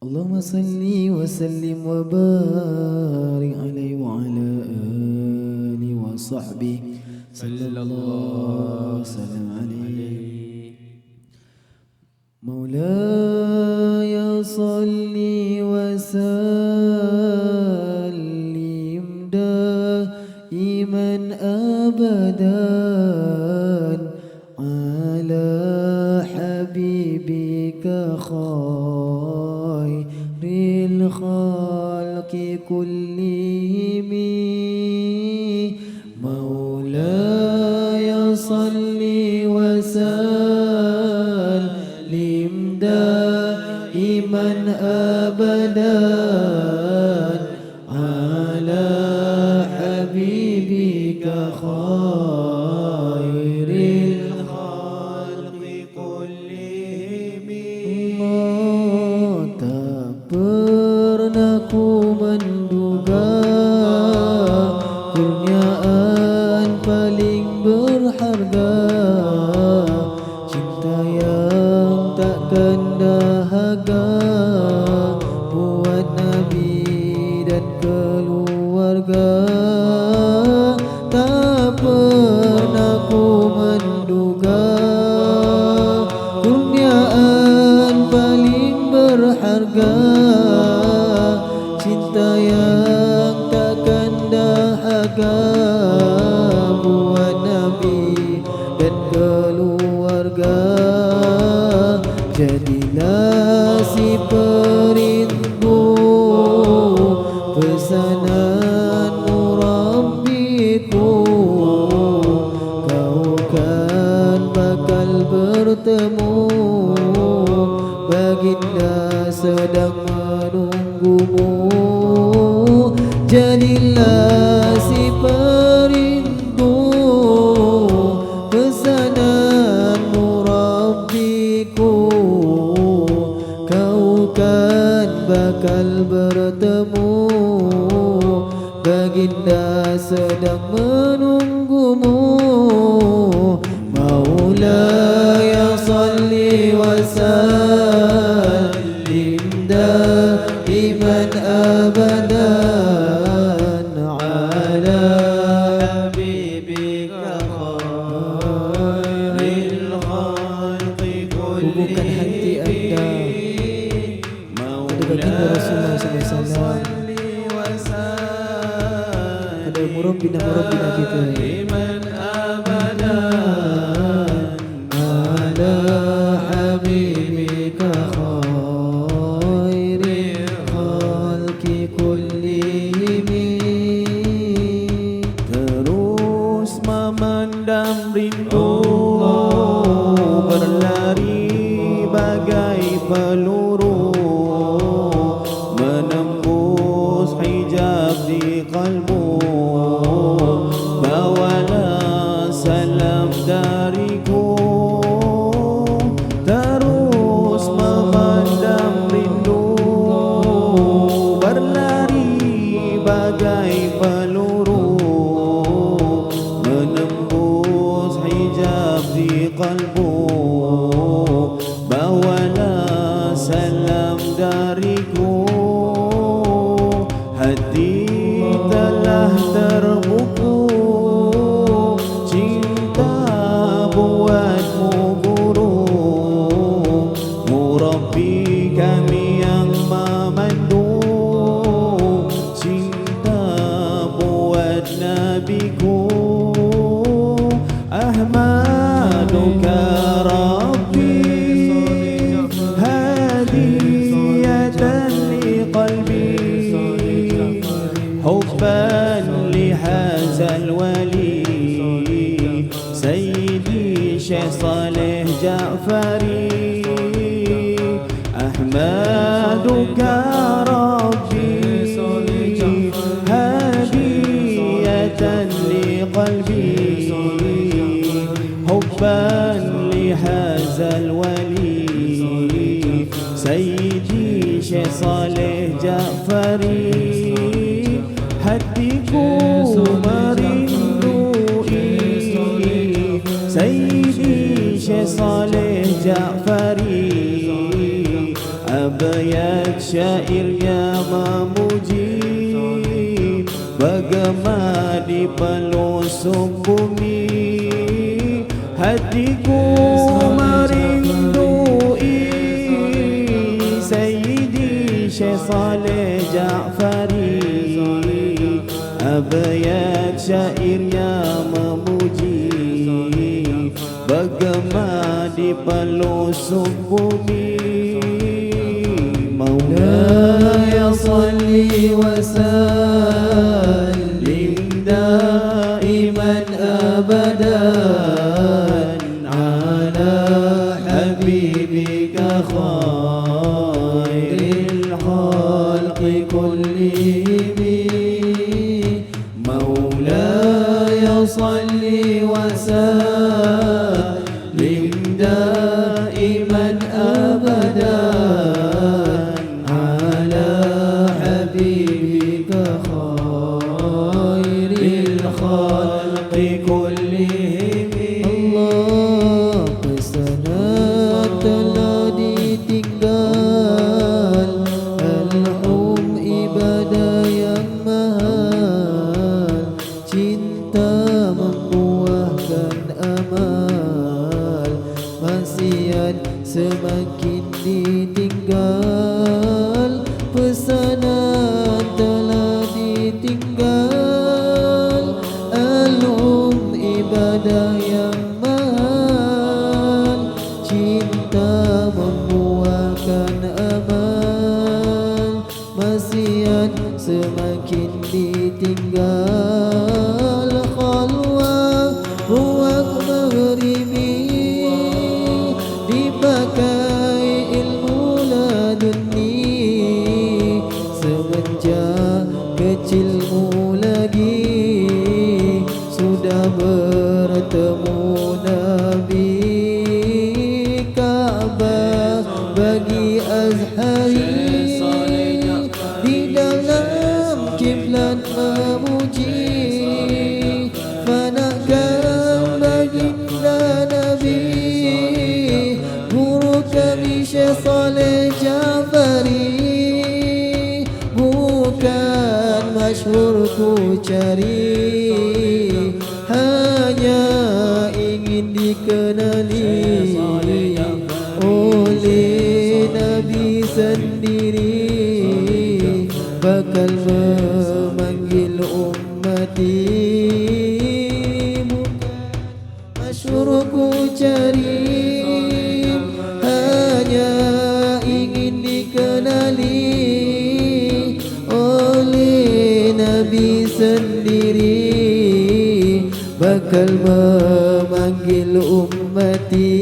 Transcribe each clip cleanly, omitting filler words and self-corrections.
Allahumma salli wa sallim wa barik alaihi wa ala alihi wa sahbihi sallallahu sallam alaihi. Maulaya salli wa sallim daiman abadan ala habibika khairil khalqi kullihim. Maulaya salli wa sallim daiman abadan ala habibika khairil khalqi kullihim. Tak pernah ku menduga kurniaan paling berharga, cinta yang takkan dahaga buat Nabi dan keluarga. Tak pernah ku menduga kurniaan paling berharga, cinta yang takkan dahaga buat Nabi dan keluarga. Jadilah si perindu pesananmu Rabbiku, kau kan bakal bertemu, baginda sedang menunggumu. Jadilah si perindu pesananmu Rabbiku, kau kan bakal bertemu, baginda sedang menunggumu. Maulaya salli wa sallim daiman abadan ala habibika khairil khalqi kullihim. Hubungkan hati anda pada baginda Rasulullah SAW, pada murabbina kita. Terus memendam rindu, berlari bagai peluru, menembus hijab di kalbu. Bawalah salam dariku. Terus memendam rindu, berlari bagai peluru, menembus hijab di kalbu. Bawalah salam dariku. Hati telah terbuku, cinta buatmu guru, murabbi kami yang memandu, cinta buat nabiku. Ahmaduka Rabbi hadiyatan li qalbi, hubban li hazal wali Sayyidi Syekh Saleh Ja'fari. Ahmaduka Rabbi hadiyatan li qalbi, hubban li hazal wali Sayyidi Syekh Saleh Ja'fari. Hatiku merindui Sayyidi Syekh Saleh Ja'fari. Abayat syairnya memuji bergema di pelosok bumi. Hatiku merindui Sayyidi Syekh Saleh Ja'fari. Abayat syairnya memuji bergema di pelosok bumi. Maulaya salli wa sallim daiman abadan ala habibika khairil khalqi kullihim. Maulaya salli wa sallim daiman abadan ala habibika khairil khalqi kullihim. Allah pesona telah ditinggal, al-um ibadah yang mahal, cinta membuahkan amal, maksiat semakin ditinggal. Pesanan telah ditinggal, al-um ibadah yang mahal, cinta membuahkan amal, maksiat semakin ditinggal. Khalwa ruang maghribi dipakai ilmu laduni, semenjak kecilmu lagi sudah bertemu Nabi. Ka'bah bagi Azhari di dalam kiblat memuji, fanakan baginda Nabi, guru kami Syekh Saleh Ja'fari. Bukan masyhur ku cari, hanya ingin dikenali oleh Nabi sendiri, bakal memanggil ummati. Bukan masyhur ku cari, hanya ingin dikenali oleh Nabi sendiri, bakal memanggil ummati.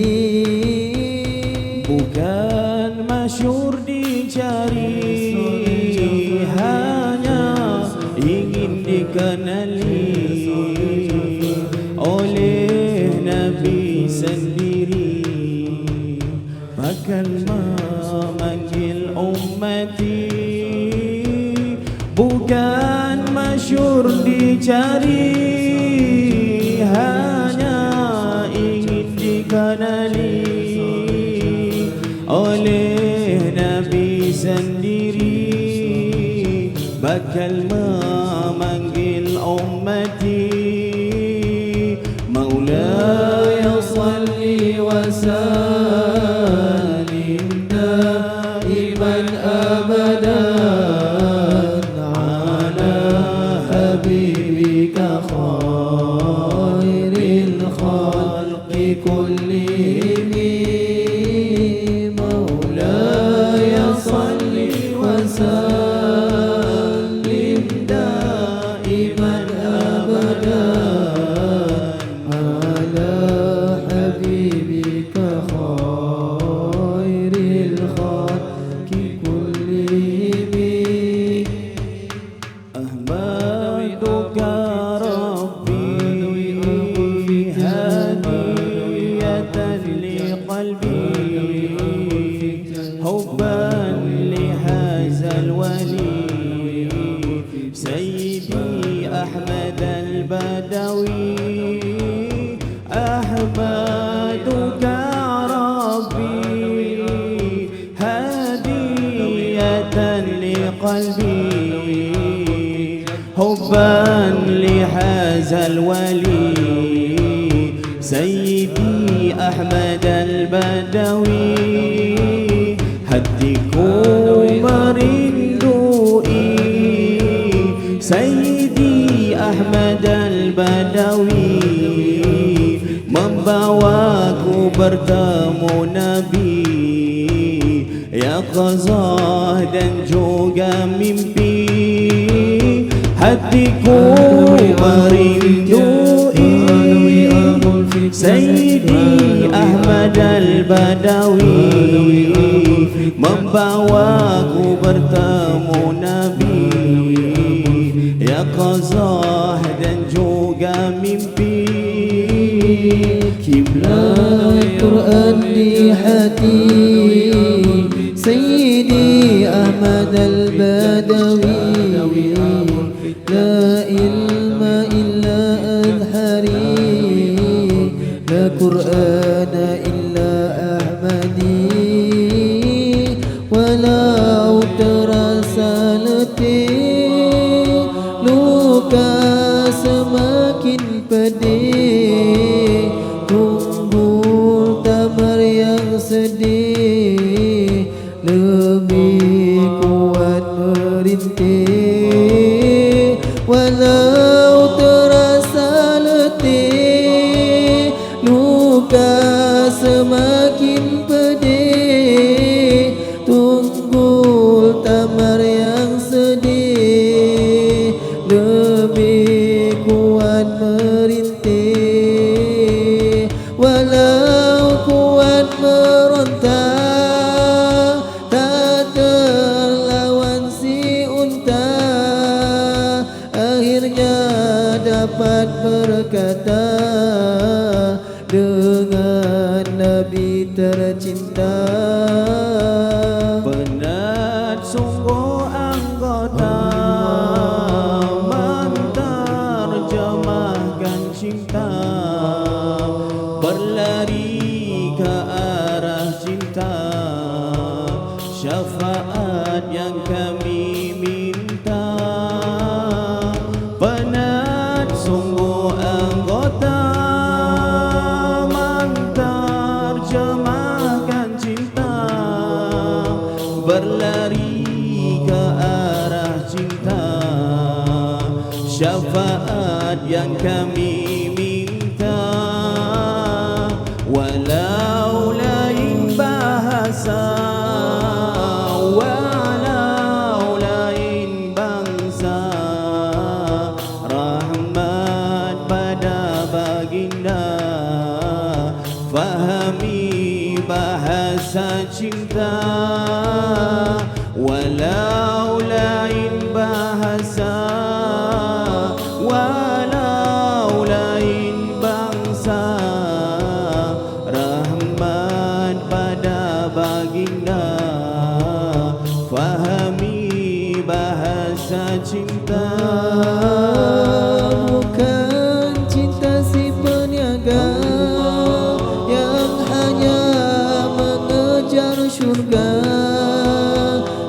Bukan masyhur dicari, hanya ingin dikenali oleh Nabi sendiri, bakal memanggil ummati. Bukan masyhur dicari, hanya ingin dikenali oleh Nabi sendiri, bakal memanggil ummati. Maulaya salli wa sallim daiman abadan ala habibika khairil khalqi kullihim. Maulaya salli wa sallim daiman abadan ala habibika khairil khalqi kullihim. قلبي حبا لهذا الولي سيدي أحمد البدوي. Hatiku merindui Sayyidi Ahmad al-Badawi, membawaku bertemu Nabi, yaqazah dan juga mimpi. Hatiku merindui Sayyidi Ahmad al-Badawi, membawaku bertemu Nabi, yaqazah dan juga mimpi. Kiblat Quran di hati Sayyidi Ahmad al-Badawi, la ilma illa adhari, la Qur'ana illa ahmadi, walau terasa letih, luka semakin pedih, tumbul tamar yang sedih, lebih kuat merintih. Walau terasa letih, luka semakin pedih, tunggul tamar yang sedih, lebih kuat merintih. Walau kuat meronta, tak terlawan si unta, akhirnya dapat berkata dengan Nabi tercinta. Penat sungguh anggota menterjemahkan cinta, berlari ke arah cinta, syafaat yang kami minta. Penat sungguh anggota menterjemahkan cinta, berlari ke arah cinta, syafaat yang kami minta. Walau lain bahasa, walau lain bangsa, rahmat pada baginda, fahami bahasa cinta. Walau lain bahasa, walau lain bangsa, rahmat pada baginda, fahami bahasa cinta. Bukan cinta si peniaga yang hanya mengejar syurga,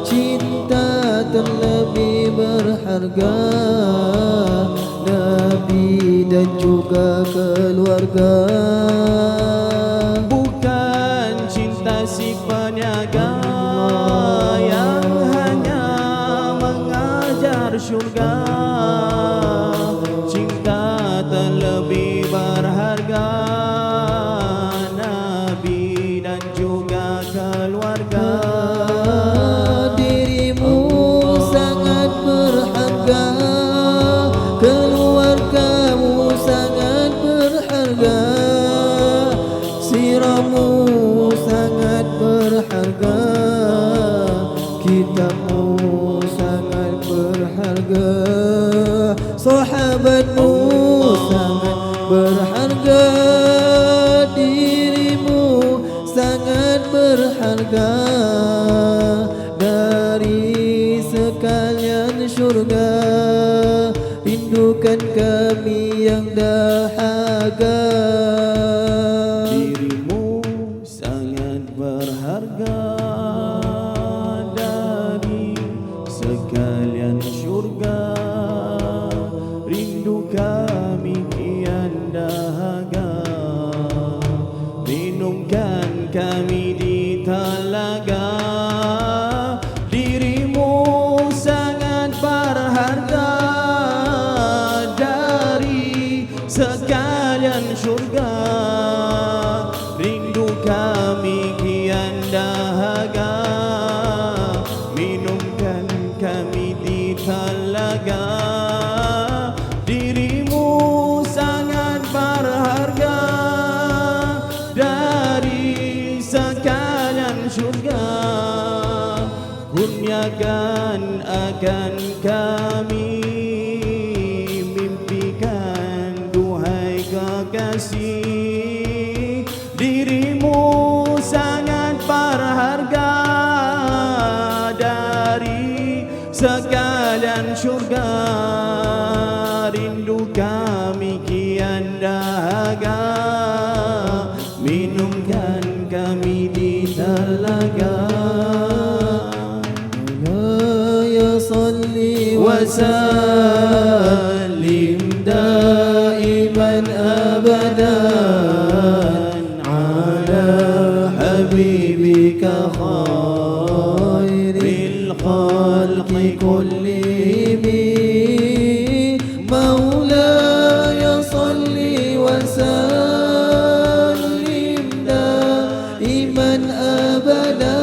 cinta terlebih berharga Nabi dan juga keluarga. Bukan cinta si peniaga yang hanya mengajar syurga, cinta terlebih berharga Nabi dan juga keluarga. Dirimu sangat berharga, keluargamu sangat berharga, siramu sangat berharga, kitabmu sangat berharga, sahabatmu sangat berharga, dirimu sangat berharga. Dari sekalian syurga, rindukan kami yang dahaga. Dirimu sangat berharga, dari Kurniakan akan kami, mimpikan duhai kekasih. Dirimu sangat berharga dari sekalian syurga. Rindu kami kian dahaga, minumkan kami di telaga. صلي وسلم دائما أبدا على حبيبك خير الخلق كلهم. مولاي صل وسلم دائما أبدا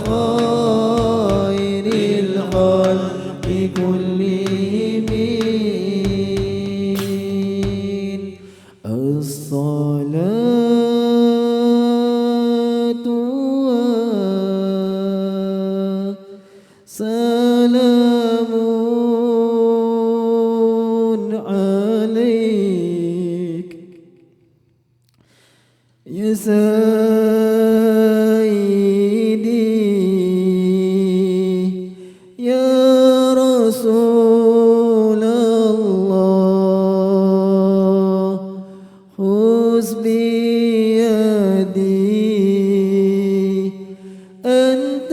خير الخلق كلهم. الصلاة والسلام عليك يا رسول الله. خذ بيدي أنت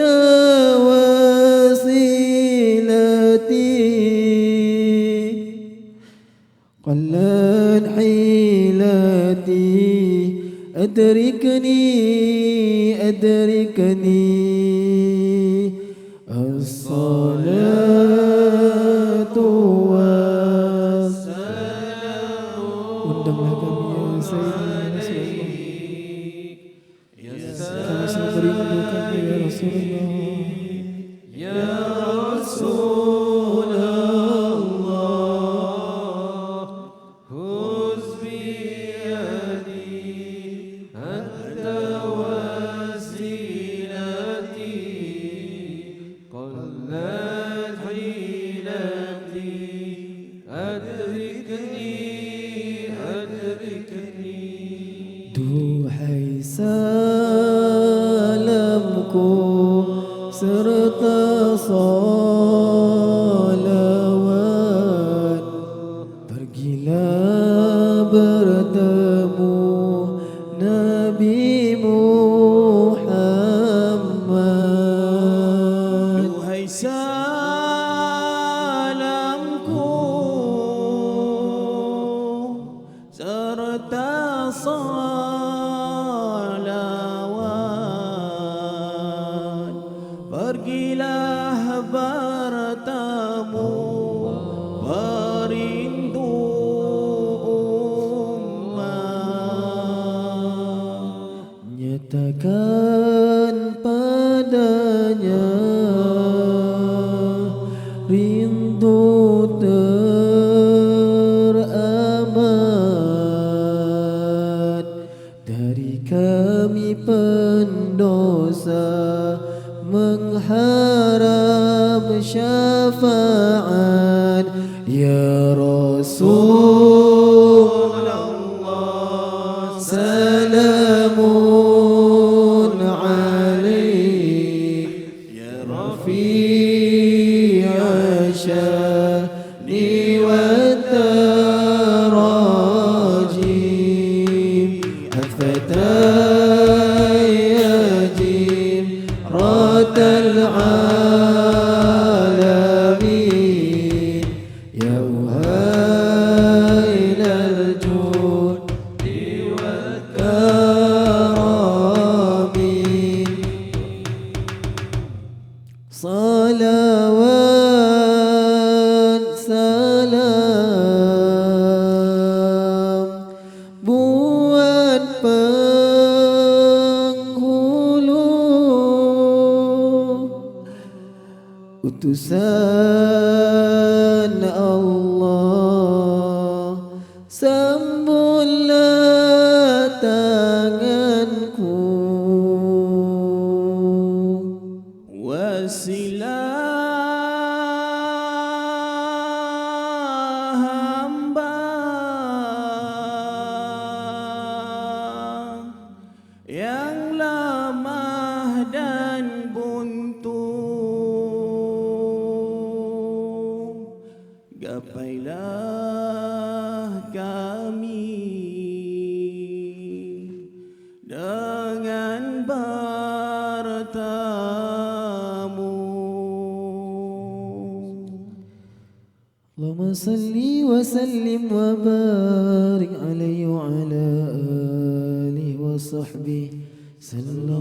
وسيلتي، قلت حيلتي أدركني أدركني. الصلاة والسلام. Undanglah kami ya Sayyidina Rasulullah. Kami sangat merindukan ya Rasulullah. Ya Rasulullah, khuz biyadi anta wasilati. قلت حيلتي أدركني أدركني. Duhai salamku serta salawat, pergilah bertemu Nabi Muhammad. Salamku serta salawat, pergilah bertemu perindu umat. Nyatakan padanya rindu teramat dari kami pendosa, mengharap syafaat ya Rasulullah. Salamun alaik ya Rafi' sya'ni wa tarajim. الفتايجيم رات العالمين يا وهيل الجود والكرم. صلوات salam buat penghulu utusan Allah. Sambutlah tanganku Marilah kami dengan bertamu. Allahumma salli wa sallim wa barik alaihi wa ala alihi wa sahbihi sallallahu